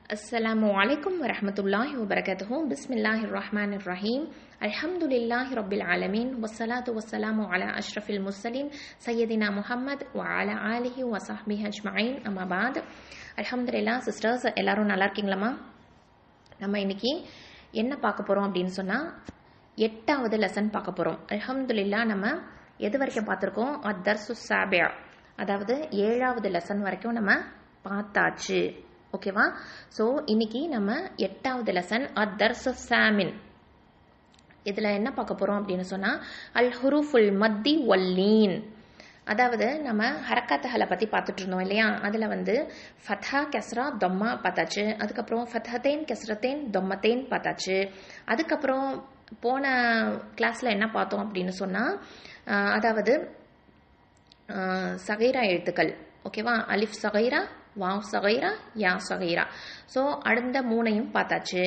Assalamualaikum warahmatullahi wabarakatuh. Bismillahirrahmanirrahim. Alhamdulillahi rabbil alamin. Wassalatu wassalamu ala ashrafil mursalin Sayyidina Muhammad wa ala alihi wa sahbihi ajma'in. Amma ba'd. Alhamdulillah sisters, எல்லாரும் நல்லா இருக்கீங்களாமா? நம்ம இன்னைக்கு என்ன பார்க்க போறோம் அப்படின்னு சொன்னா 8வது லெசன் பார்க்க போறோம். அல்ஹம்துலில்லாஹ் நம்ம எது வரைக்கும் பார்த்திருக்கோம்? அத்-தர்சு ஸாபிஅ, அதாவது 7வது லெசன் வரைக்கும் நம்ம பார்த்தாச்சு. ஓகேவா? ஸோ இன்னைக்கு நம்ம 8வது லெசன் அத்-தர்சு ஸாமின், இதில் என்ன பார்க்க போகிறோம் அப்படின்னு சொன்னால் அல் ஹுரூஃபுல் மத்தி வல்லீன், அதாவது நம்ம ஹரக்காத்துகளை பற்றி பார்த்துட்டு இருந்தோம் இல்லையா? அதில் வந்து ஃபத்ஹா கெஸ்ரா தொம்மா பார்த்தாச்சு, அதுக்கப்புறம் ஃபத்ஹத்தேன் கெஸ்ரத்தேன் தொம்மத்தேன் பார்த்தாச்சு. அதுக்கப்புறம் போன கிளாஸில் என்ன பார்த்தோம் அப்படின்னு சொன்னால், அதாவது சகைரா எழுத்துக்கள், ஓகேவா? அலிஃப் சகைரா, வாவ் சகைரா, யா சகைரா. ஸோ அடுத்த 3ஐயும் பார்த்தாச்சு.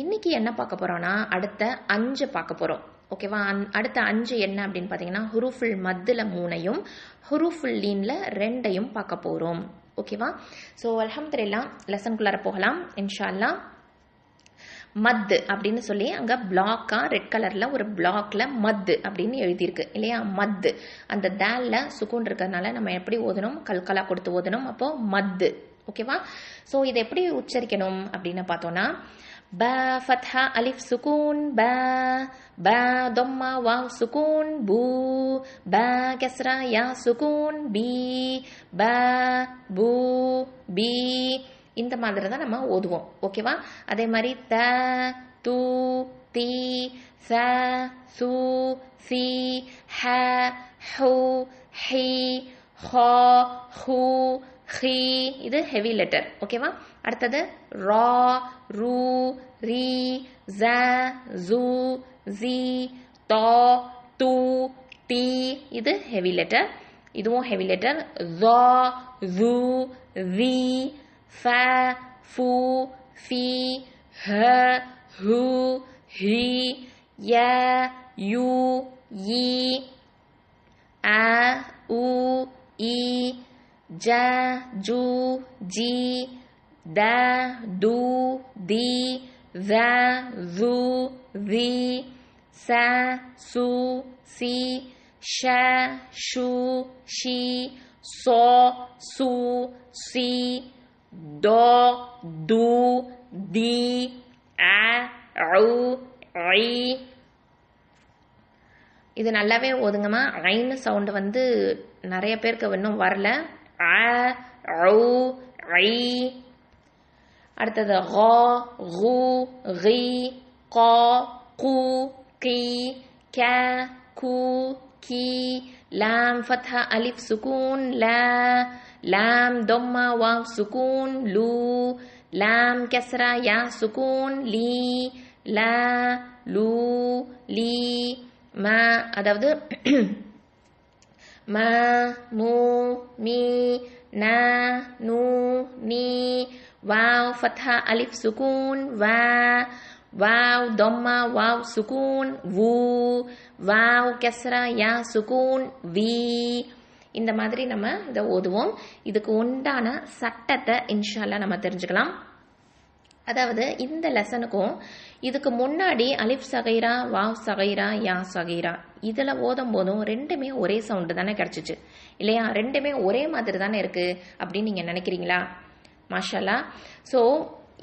இன்னைக்கு என்ன பார்க்க போகிறோன்னா அடுத்த 5 பார்க்க போகிறோம். ஓகேவா? அடுத்த 5 என்ன அப்படின்னு பார்த்தீங்கன்னா ஹுரூஃபுல் மத்தில் 3ஐயும் ஹுரூஃபுல் லீனில் 2ஐயும் பார்க்க போகிறோம். ஓகேவா? ஸோ அல்ஹம்துலில்லாஹ் லெசனுக்குள்ளார போகலாம் இன்ஷா அல்லாஹ். மத்து அப்படின்னு சொல்லி அங்கே பிளாக்காக ரெட் கலரில் ஒரு பிளாக்ல மத்து அப்படின்னு எழுதியிருக்கு இல்லையா? மத்து, அந்த தால்ல சுக்கூன் இருக்கிறதுனால நம்ம எப்படி ஓதணும்? கல்கலா கொடுத்து ஓதணும். அப்போ மத்து. ஓகேவா? ஸோ இதை எப்படி உச்சரிக்கணும் அப்படின்னு பார்த்தோன்னா ப ஃபத்ஹா அலிஃப் சுக்கூன் ப, ப தொம்மா வாவ் சுக்கூன் பூ, ப கெஸ்ரா யா சுக்கூன் பி, ப பூ பி, இந்த மாதிரி தான் நம்ம ஓதுவோம். ஓகேவா? அதே மாதிரி த து தி ச சு சி ஹ ஹு ஹி ஹ ஹு ஹி, இது ஹெவி லெட்டர். ஓகேவா? அடுத்தது ரா ரு ரி ஜ ஜு ஜி தா து தி, இது ஹெவி லெட்டர், இதுவும் ஹெவி லெட்டர். ஜா ஜு வி ஃப ஃபு ஃபி ஹ ஹு ஹி ய யு யி அ உ இ ஜ ஜு ஜி த து தி ஸ ஸு ஸி ச சு சி ஷ ஷு ஷி ஸோ சு சி தோ து தி அ உ ஐ. இது நல்லாவே ஓதுங்கம்மா. ஐன்னு சவுண்டு வந்து நிறைய பேருக்கு இன்னும் வரல. அ உ ஐ. அடுத்தது ஹ ஹு ஹி க கு கி க கு கி லாம் ஃபத்ஹா அலிஃப் சுக்கூன் ல, லாம் தொம்மா வாவ் சுக்கூன் லு, லாம் கெஸ்ரா யா சுக்கூன் லி, ல லு லி. ம அதாவது ம மு மீ ந நு நீ, வாவ் ஃபத்ஹா அலிஃப் சுக்கூன் வ, வாவ் தொம்மா வாவ் சுக்கூன் வு, வாவ் கெஸ்ரா யா சுக்கூன் வி. இந்த மாதிரி நம்ம இதை ஓதுவோம். இதுக்கு உண்டான சட்டத்தை இன்ஷா அல்லாஹ் நம்ம தெரிஞ்சுக்கலாம். அதாவது இந்த லெசனுக்கும் இதுக்கு முன்னாடி அலிஃப் சகைரா வாவ் சகைரா யா சகைரா இதில் ஓதும் போதும் ரெண்டுமே ஒரே சவுண்டு தானே கிடச்சிச்சு இல்லையா? ரெண்டுமே ஒரே மாதிரி தானே இருக்கு அப்படின்னு நீங்கள் நினைக்கிறீங்களா? மாஷா அல்லாஹ். ஸோ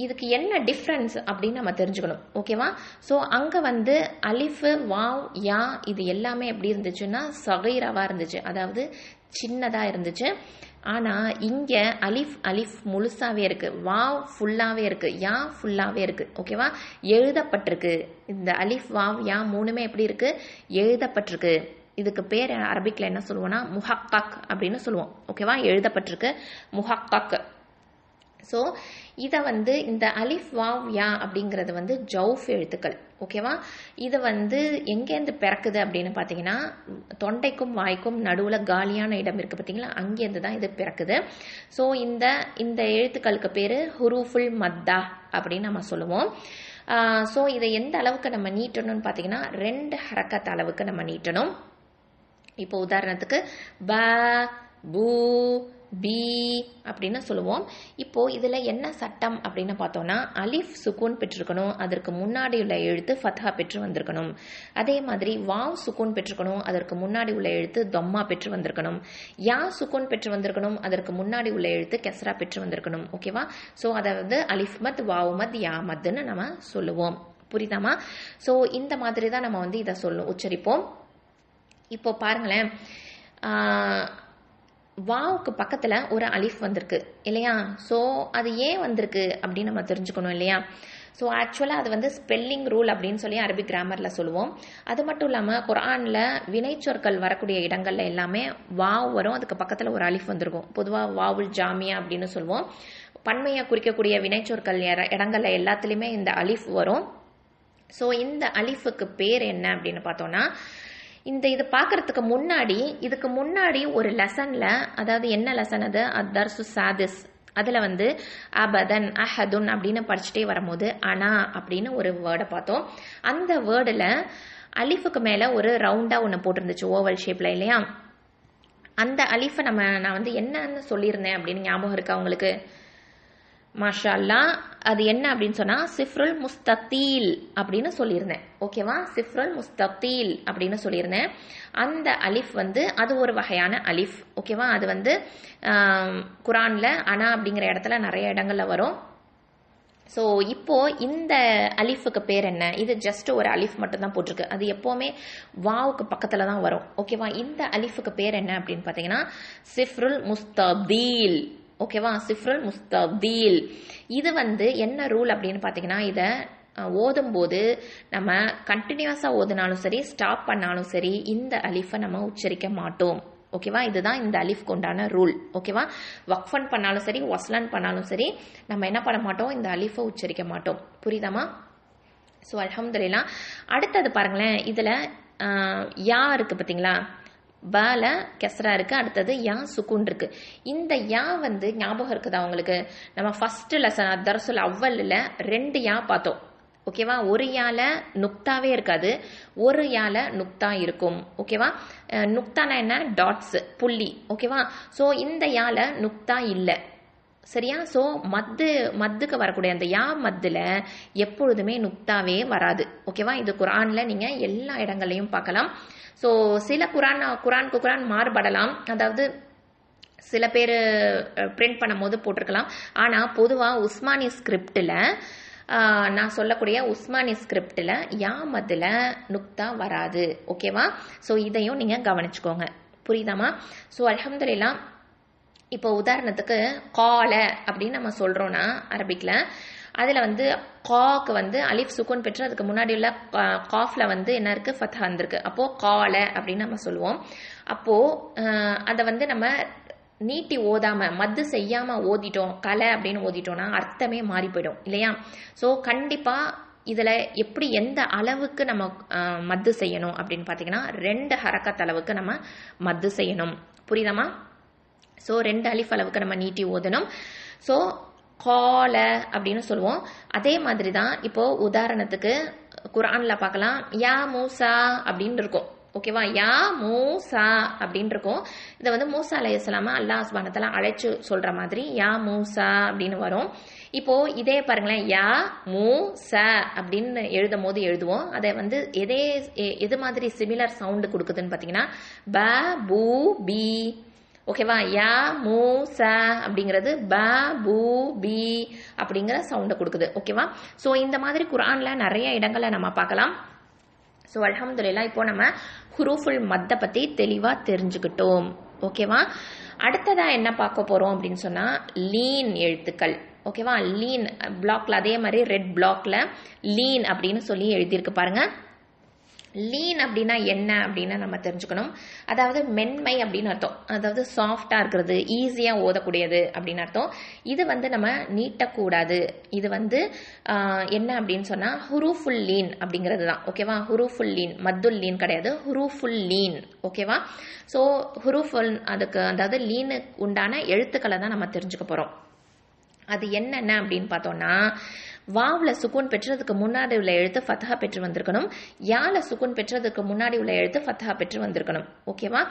இதுக்கு என்ன டிஃப்ரென்ஸ் அப்படின்னு நம்ம தெரிஞ்சுக்கணும். ஓகேவா? ஸோ அங்கே வந்து அலிஃப் வாவ் யா இது எல்லாமே எப்படி இருந்துச்சுன்னா சகைராவாக இருந்துச்சு, அதாவது சின்னதாக இருந்துச்சு. ஆனால் இங்கே அலிஃப் அலிஃப் முழுசாவே இருக்கு, வாவ் ஃபுல்லாகவே இருக்கு, யா ஃபுல்லாகவே இருக்கு. ஓகேவா? எழுதப்பட்டிருக்கு. இந்த அலிஃப் வாவ் யா 3மே எப்படி இருக்கு? எழுதப்பட்டிருக்கு. இதுக்கு பேர் அரபிக்கில் என்ன சொல்லுவோம்னா முஹக்கக் அப்படின்னு சொல்லுவோம். ஓகேவா? எழுதப்பட்டிருக்கு, முஹக்கக். ஸோ இதை வந்து இந்த அலிஃப் வாவ் யா அப்படிங்கிறது வந்து ஜவுஃப் எழுத்துக்கள். ஓகேவா? இது வந்து எங்கேருந்து பிறக்குது அப்படின்னு பார்த்தீங்கன்னா தொண்டைக்கும் வாய்க்கும் நடுவில் காலியான இடம் இருக்குது பார்த்தீங்களா? அங்கேருந்து தான் இது பிறக்குது. ஸோ இந்த எழுத்துக்களுக்கு பேர் ஹுரூஃபுல் மத்தா அப்படின்னு நம்ம சொல்லுவோம். ஸோ இதை எந்த அளவுக்கு நம்ம நீட்டணும்னு பார்த்தீங்கன்னா 2 ஹரக்கத் அளவுக்கு நம்ம நீட்டணும். இப்போ உதாரணத்துக்கு ப பூ பி அப்படின்னு சொல்லுவோம். இப்போ இதில் என்ன சட்டம் அப்படின்னு பார்த்தோம்னா, அலிஃப் சுக்கூன் பெற்றிருக்கணும், அதற்கு முன்னாடி உள்ள எழுத்து ஃபத்ஹா பெற்று வந்திருக்கணும். அதே மாதிரி வாவ் சுக்கூன் பெற்றிருக்கணும், அதற்கு முன்னாடி உள்ள எழுத்து தொம்மா பெற்று வந்திருக்கணும். யா சுக்கூன் பெற்று வந்திருக்கணும், அதற்கு முன்னாடி உள்ள எழுத்து கெஸ்ரா பெற்று வந்திருக்கணும். ஓகேவா? ஸோ அதாவது அலிஃப் மத், வாவ் மத், யா மத்ன்னு நம்ம சொல்லுவோம். புரியுதாமா? ஸோ இந்த மாதிரி தான் நம்ம வந்து இதை உச்சரிப்போம். இப்போ பாருங்களேன், வாவுக்கு பக்கத்தில் ஒரு அலிஃப் வந்திருக்கு இல்லையா? ஸோ அது ஏன் வந்திருக்கு அப்படின்னு நம்ம தெரிஞ்சுக்கணும் இல்லையா? ஸோ ஆக்சுவலாக அது வந்து ஸ்பெல்லிங் ரூல் அப்படின்னு சொல்லி அரபிக் கிராமரில் சொல்லுவோம். அது மட்டும் இல்லாமல் குர்ஆனில் வினைச்சொற்கள் வரக்கூடிய இடங்கள்ல எல்லாமே வாவ் வரும், அதுக்கு பக்கத்தில் ஒரு அலிஃப் வந்திருக்கும். பொதுவாக வாவுல் ஜாமியா அப்படின்னு சொல்லுவோம். பன்மையை குறிக்கக்கூடிய வினைச்சொற்கள் இடங்கள்ல எல்லாத்துலேயுமே இந்த அலிஃப் வரும். ஸோ இந்த அலிஃபுக்கு பேர் என்ன அப்படின்னு பார்த்தோம்னா, இது பார்க்கறதுக்கு முன்னாடி, இதுக்கு முன்னாடி ஒரு லெசன்ல, அதாவது என்ன லெசன் அது, அத்தர்சு சாதிஸ், அதில் வந்து அபதன் அஹதுன் அப்படின்னு படிச்சுட்டே வரும்போது அனா அப்படின்னு ஒரு வேர்டை பார்த்தோம். அந்த வேர்டில் அலிஃபுக்கு மேலே ஒரு ரவுண்டாக ஒன்று போட்டிருந்துச்சு ஓவல் ஷேப்பில் இல்லையா? அந்த அலிஃபை நான் வந்து என்னன்னு சொல்லியிருந்தேன் அப்படின்னு ஞாபகம் இருக்கா உங்களுக்கு? மாஷா அல்லாஹ், அது என்ன அப்படின்னு சொன்னால் சிஃப்ருல் முஸ்தத்தீல் அப்படின்னு சொல்லியிருந்தேன். ஓகேவா? சிஃப்ருல் முஸ்தத்தீல் அப்படின்னு சொல்லியிருந்தேன். அந்த அலிஃப் வந்து அது ஒரு வகையான அலிஃப். ஓகேவா? அது வந்து குரானில் அனா அப்படிங்கிற இடத்துல நிறைய இடங்கள்ல வரும். ஸோ இப்போ இந்த அலிஃபுக்கு பேர் என்ன? இது ஜஸ்ட் ஒரு அலிஃப் மட்டும்தான் போட்டிருக்கு. அது எப்போவுமே வாவுக்கு பக்கத்தில் தான் வரும். ஓகேவா? இந்த அலிஃபுக்கு பேர் என்ன அப்படின்னு பார்த்தீங்கன்னா சிஃப்ருல் முஸ்தபீல். ஓகேவா? சிஃப்ருல் முஸ்தபீல். இது வந்து என்ன ரூல் அப்படின்னு பார்த்தீங்கன்னா, இதை ஓதும்போது நம்ம கண்டினியூஸாக ஓதுனாலும் சரி, ஸ்டாப் பண்ணாலும் சரி, இந்த அலிஃபை நம்ம உச்சரிக்க மாட்டோம். ஓகேவா? இதுதான் இந்த அலிஃப்க்கு உண்டான ரூல். ஓகேவா? வக்ஃபன் பண்ணாலும் சரி, வஸ்லன் பண்ணாலும் சரி, நம்ம என்ன பண்ண மாட்டோம், இந்த அலிஃபை உச்சரிக்க மாட்டோம். புரியுதாமா? ஸோ அல்ஹம்துலில்லாஹ். அடுத்தது பாருங்களேன், இதில் யா இருக்கு பார்த்தீங்களா? பால கெஸ்ரா இருக்கு, அடுத்தது யா சுக்கூன் இருக்கு. இந்த யா வந்து ஞாபகம் இருக்குதா உங்களுக்கு? நம்ம ஃபர்ஸ்ட் லெசன் தர்சுல் அவ்வல்ல 2 யா பார்த்தோம். ஓகேவா? ஒரு யால நுக்தாவே இருக்காது, ஒரு யால நுக்தா இருக்கும். ஓகேவா? நுக்தானா என்ன? டாட்ஸ், புள்ளி. ஓகேவா? ஸோ இந்த யால நுக்தா இல்லை. சரியா? ஸோ மத்துக்கு வரக்கூடிய அந்த யா மத்தில் எப்பொழுதுமே நுக்தாவே வராது. ஓகேவா? இது குரானில் நீங்கள் எல்லா இடங்கள்லையும் பார்க்கலாம். ஸோ சில குரானுக்கு குரான் மாறுபடலாம், அதாவது சில பேர் பிரிண்ட் பண்ணும் போது போட்டிருக்கலாம். ஆனால் பொதுவாக உஸ்மானி ஸ்கிரிப்டில், நான் சொல்லக்கூடிய உஸ்மானி ஸ்கிரிப்டில் யா மத்தில் நுக்தா வராது. ஓகேவா? ஸோ இதையும் நீங்கள் கவனிச்சுக்கோங்க. புரியுதாமா? ஸோ அல்ஹம்துலில்லாஹ். இப்போ உதாரணத்துக்கு கால அப்படின்னு நம்ம சொல்கிறோன்னா அரபிக்கில், அதில் வந்து காக்கு வந்து அலிஃப் சுக்கூன் பெற்று அதுக்கு முன்னாடி உள்ள காஃபில் வந்து என்ன இருக்குது, ஃபத்ஹா வந்திருக்கு. அப்போது கால அப்படின்னு நம்ம சொல்லுவோம். அப்போது அதை வந்து நம்ம நீட்டி ஓதாமல், மத்து செய்யாமல் ஓதிட்டோம், கலை அப்படின்னு ஓதிட்டோம்னா அர்த்தமே மாறி போயிடும் இல்லையா? ஸோ கண்டிப்பாக இதில் எப்படி எந்த அளவுக்கு நம்ம மத்து செய்யணும் அப்படின்னு பார்த்தீங்கன்னா 2 ஹரக்கத் அளவுக்கு நம்ம மத்து செய்யணும். புரியுதாமா? ஸோ 2 அலிஃப் அளவுக்கு நம்ம நீட்டி ஓதணும். ஸோ கால அப்படின்னு சொல்லுவோம். அதே மாதிரி தான் இப்போது உதாரணத்துக்கு குர்ஆனில் பார்க்கலாம், யா மூசா அப்படின்னு இருக்கும். ஓகேவா? யா மூசா அப்படின்னு இருக்கும். இதை வந்து மூசா அலைஹிஸ்ஸலாம அல்லாஹ் சுப்ஹானஹு வ தஆலா அழைச்சு சொல்கிற மாதிரி யா மூசா அப்படின்னு வரும். இப்போது இதே பாருங்களேன், யா மூசா அப்படின்னு எழுதும் போது எழுதுவோம். அதை வந்து எது மாதிரி சிமிலர் சவுண்டு கொடுக்குதுன்னு பார்த்தீங்கன்னா ப பூ பி. ஓகேவா? யா மூசா அப்படிங்கிறது ப பூ பி அப்படிங்கிற சவுண்டை கொடுக்குது. ஓகேவா? ஸோ இந்த மாதிரி குர்ஆனில் நிறைய இடங்களில் நம்ம பார்க்கலாம். ஸோ அல்ஹம்துலில்லாஹ், இப்போ நம்ம ஹுரூஃபுல் மத்தை பற்றி தெளிவாக தெரிஞ்சுக்கிட்டோம். ஓகேவா? அடுத்ததாக என்ன பார்க்க போகிறோம் அப்படின்னு சொன்னால் லீன் எழுத்துக்கள். ஓகேவா? லீன் பிளாக்ல, அதே மாதிரி ரெட் பிளாக்ல லீன் அப்படின்னு சொல்லி எழுதியிருக்கு பாருங்க. லீன் அப்படின்னா என்ன அப்படின்னு நம்ம தெரிஞ்சுக்கணும். அதாவது மென்மை அப்படின்னு அர்த்தம், அதாவது சாஃப்டாக இருக்கிறது, ஈஸியாக ஓதக்கூடியது அப்படின்னு அர்த்தம். இது வந்து நம்ம நீட்டக்கூடாது. இது வந்து என்ன அப்படின்னு சொன்னால் ஹுரூஃபுல் லீன் அப்படிங்கிறது தான். ஓகேவா? ஹுரூஃபுல் லீன், மத்துல் லீன் கிடையாது, ஹுரூஃபுல் லீன். ஓகேவா? ஸோ ஹுரூஃபுல், அதுக்கு அதாவது லீனுக்கு உண்டான எழுத்துக்களை தான் நம்ம தெரிஞ்சுக்க போகிறோம். அது என்னென்ன அப்படின்னு பார்த்தோம்னா, வாவ்ல சுக்கூன் பெற்றதுக்கு முன்னாடி உள்ள எழுத்து ஃபத்ஹா பெற்று வந்திருக்கணும், யால சுக்கூன் பெற்றதுக்கு முன்னாடி உள்ள எழுத்து ஃபத்ஹா பெற்று வந்திருக்கணும். ஓகேவா?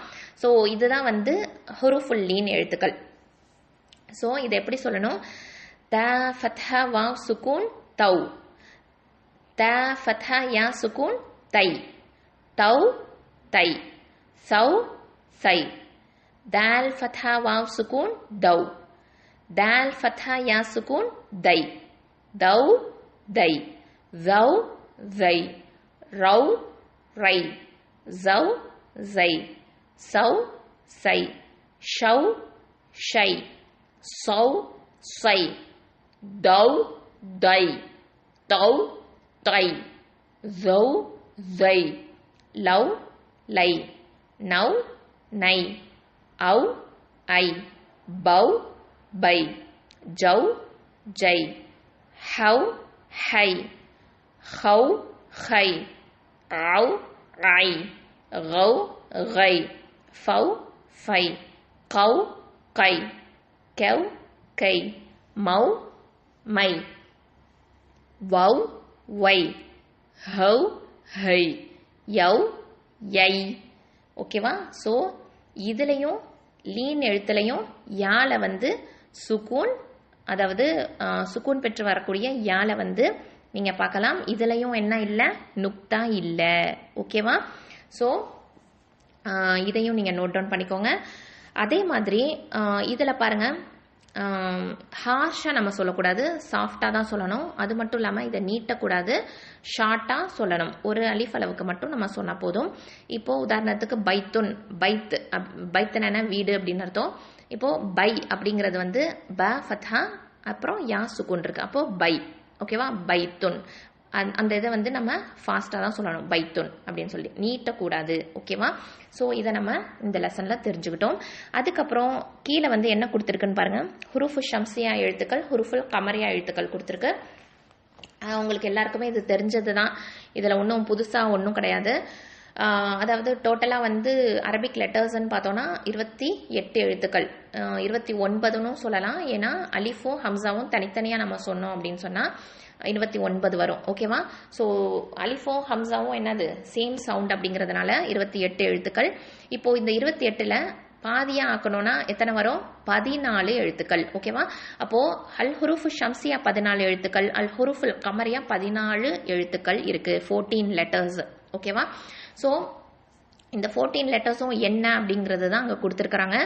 ஸோ இதுதான் வந்து ஹுரூஃபுல் லீன் எழுத்துக்கள். ஸோ இதை எப்படி சொல்லணும்? த ஃபத்ஹா வாவ் சுக்கூன் தௌ, த ஃபத்ஹா யா சுக்கூன் தை, தௌ தை, சௌ சை. தால் ஃபத்ஹா வாவ் சுக்கூன் தௌ, தால் ஃபத்ஹா யா சுக்கூன் தை, தௌ தை, ஜௌ ஜை, ரௌ ரை, ஜௌ ஜை, சௌ சை, ஷௌ ஷை, சௌ சை, தௌ தை, தௌ தை, ஜௌ ஜை, லௌ லை, நௌ நை, ஔ ஐ, பௌ பை, ஜௌ ஜை, ஹௌ ஹை, ஹௌ ஹை, ஔ ஐ, கௌ கை, ஃபௌ ஃபை, கௌ கை, கெவ் கை, மௌ மை, வௌ வை, ஹௌ ஹை, யௌ யை. ஓகேவா? ஸோ இதுலேயும் லீன் எழுத்துலையும் யால வந்து சுக்கூன், அதாவது சுக்கூன் பெற்று வரக்கூடிய யால வந்து நீங்கள் பார்க்கலாம். இதுலேயும் என்ன இல்லை? நுக்தா இல்லை. ஓகேவா? ஸோ இதையும் நீங்கள் நோட் டவுன் பண்ணிக்கோங்க. அதே மாதிரி இதில் பாருங்கள், ஹார்ஷாக நம்ம சொல்லக்கூடாது, சாஃப்டாக தான் சொல்லணும். அது மட்டும் இல்லாமல் இதை நீட்டக்கூடாது, ஷார்ட்டாக சொல்லணும். ஒரு அலிஃப் அளவுக்கு மட்டும் நம்ம சொன்னால் போதும். இப்போது உதாரணத்துக்கு பைத்துன், பைத்து, பைத்துன வீடு அப்படின்னு அர்த்தம். இப்போது பை அப்படிங்கிறது வந்து ப ஃபத்ஹா அப்புறம் யா சுக்குன் இருக்குது, அப்போது பை. ஓகேவா? பைத்துன், அந்த இதை வந்து நம்ம ஃபாஸ்ட்டாக தான் சொல்லணும், பைத்துன் அப்படின்னு சொல்லி, நீட்டக்கூடாது. ஓகேவா? ஸோ இதை நம்ம இந்த லெசனில் தெரிஞ்சுக்கிட்டோம். அதுக்கப்புறம் கீழே வந்து என்ன கொடுத்துருக்குன்னு பாருங்கள். ஹுருஃபு ஷம்சியா எழுத்துக்கள், ஹுருஃபுல் கமரியா எழுத்துக்கள் கொடுத்துருக்கு. உங்களுக்கு எல்லாருக்குமே இது தெரிஞ்சது தான், இதில் ஒன்றும் புதுசாக ஒன்றும் கிடையாது. அதாவது டோட்டலாக வந்து அரபிக் லெட்டர்ஸ்ன்னு பார்த்தோன்னா 28 எழுத்துக்கள், 29ன்னு சொல்லலாம். ஏன்னா அலிஃபும் ஹம்சாவும் தனித்தனியாக நம்ம சொன்னோம் அப்படின்னு சொன்னால் 29 வரும். ஓகேவா? ஸோ அலிஃபும் ஹம்சாவும் என்னது? சேம் சவுண்ட் அப்படிங்கிறதுனால 28 எழுத்துக்கள். இப்போது இந்த 28ல் பாதியாக ஆக்கணும்னா எத்தனை வரும்? 14 எழுத்துக்கள். ஓகேவா? அப்போது அல் ஹுருஃபு ஷம்சியா 14 எழுத்துக்கள், அல் ஹுருஃபுல் கமரியா 14 எழுத்துக்கள் இருக்குது, 14 லெட்டர்ஸ். ஓகேவா? ஸோ இந்த 14 லெட்டர்ஸும் என்ன அப்படிங்கிறது தான் அங்கே கொடுத்துருக்குறாங்க.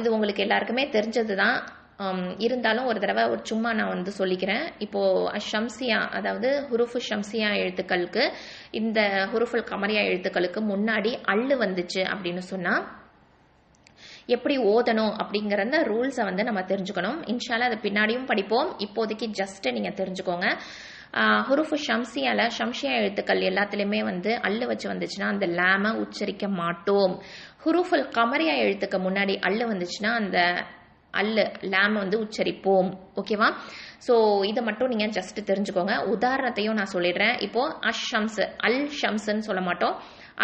இது உங்களுக்கு எல்லாருக்குமே தெரிஞ்சது தான், இருந்தாலும் ஒரு தடவை ஒரு சும்மா நான் வந்து சொல்லிக்கிறேன். இப்போது ஷம்சியா, அதாவது ஹுருஃபு ஷம்சியா எழுத்துக்களுக்கு இந்த ஹுருஃபுல் கமரியா எழுத்துக்களுக்கு முன்னாடி அல்லு வந்துச்சு அப்படின்னு சொன்னால் எப்படி ஓதணும் அப்படிங்கிற அந்த ரூல்ஸை வந்து நம்ம தெரிஞ்சுக்கணும். இன்ஷால்லா அதை பின்னாடியும் படிப்போம், இப்போதைக்கு ஜஸ்ட்டு நீங்கள் தெரிஞ்சுக்கோங்க. ஹுருஃபு ஷம்சியால ஷம்ஷியா எழுத்துக்கள் எல்லாத்துலேயுமே வந்து அல்லு வச்சு வந்துச்சுன்னா அந்த லேமை உச்சரிக்க மாட்டோம். ஹுருஃபுல் கமரியா எழுத்துக்கு முன்னாடி அல்லு வந்துச்சுன்னா அந்த அல்லு லேமை வந்து உச்சரிப்போம். ஓகேவா? ஸோ இதை மட்டும் நீங்கள் ஜஸ்ட் தெரிஞ்சுக்கோங்க. உதாரணத்தையும் நான் சொல்லிடுறேன். இப்போது அஷம்ஸ், அல் ஷம்ஸ்ன்னு சொல்ல மாட்டோம்,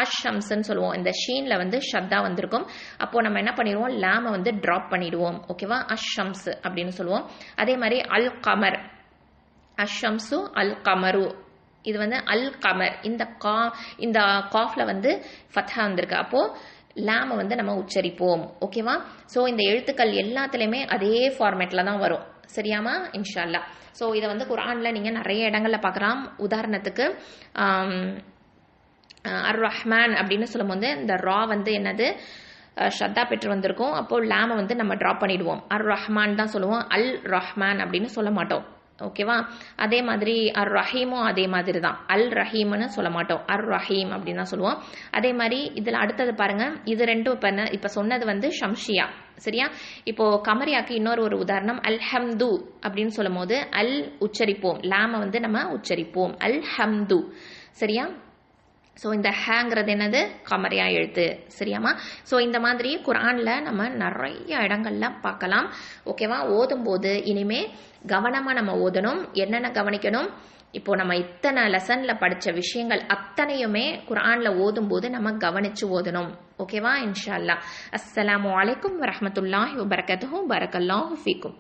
அஷம்ஸ்ன்னு சொல்லுவோம். இந்த ஷீனில் வந்து ஷத்தா வந்திருக்கும். அப்போது நம்ம என்ன பண்ணிடுவோம்? லேமை வந்து ட்ராப் பண்ணிடுவோம். ஓகேவா? அஷம்ஸ் அப்படின்னு சொல்லுவோம். அதே மாதிரி அல் கமர், அஷம்சு அல் கமரு, இது வந்து அல் கமர், இந்த காஃப்ல வந்து ஃபத்ஹா வந்திருக்கு. அப்போது லேமை வந்து நம்ம உச்சரிப்போம். ஓகேவா? ஸோ இந்த எழுத்துக்கள் எல்லாத்துலேயுமே அதே ஃபார்மேட்டில் தான் வரும். சரியாமா? இன்ஷால்லா. ஸோ இதை வந்து குர்ஆனில் நீங்கள் நிறைய இடங்களில் பார்க்கலாம். உதாரணத்துக்கு அர் ரஹ்மான் அப்படின்னு சொல்லும்போது இந்த ரா வந்து என்னது? ஷத்தா பெற்று வந்திருக்கும். அப்போது லேமை வந்து நம்ம ட்ராப் பண்ணிடுவோம், அர் ரஹ்மான் தான் சொல்லுவோம், அல் ரஹ்மான் அப்படின்னு சொல்ல மாட்டோம். ஓகேவா? அதே மாதிரி அர் ரஹீமும் அதே மாதிரி தான், அல் ரஹீம்னு சொல்ல மாட்டோம், அர் ரஹீம் அப்படின்னு தான் சொல்லுவோம். அதே மாதிரி இதில் அடுத்தது பாருங்க, இது ரெண்டும் இப்போ சொன்னது வந்து ஷம்ஷியா. சரியா? இப்போ கமரியாக்கு இன்னொரு உதாரணம், அல் ஹம்து அப்படின்னு சொல்லும் போது அல் உச்சரிப்போம், லாம வந்து நம்ம உச்சரிப்போம், அல் ஹம்து. சரியா? ஸோ இந்த ஹேங்கிறது என்னது? கமரியா எழுத்து. சரியாமா? ஸோ இந்த மாதிரி குர்ஆனில் நம்ம நிறைய இடங்கள்ல பார்க்கலாம். ஓகேவா? ஓதும்போது இனிமே கவனமாக நம்ம ஓதணும். என்னென்ன கவனிக்கணும்? இப்போ நம்ம இத்தனை லெசனில் படித்த விஷயங்கள் அத்தனையுமே குர்ஆனில் ஓதும்போது நம்ம கவனித்து ஓதணும். ஓகேவா? இன்ஷா அல்லாஹ். அஸ்ஸலாமு அலைக்கும் வரஹ்மத்துல்லாஹி வபரகாத்துஹு. பரக்கல்லாஹு ஃபீக்கும்.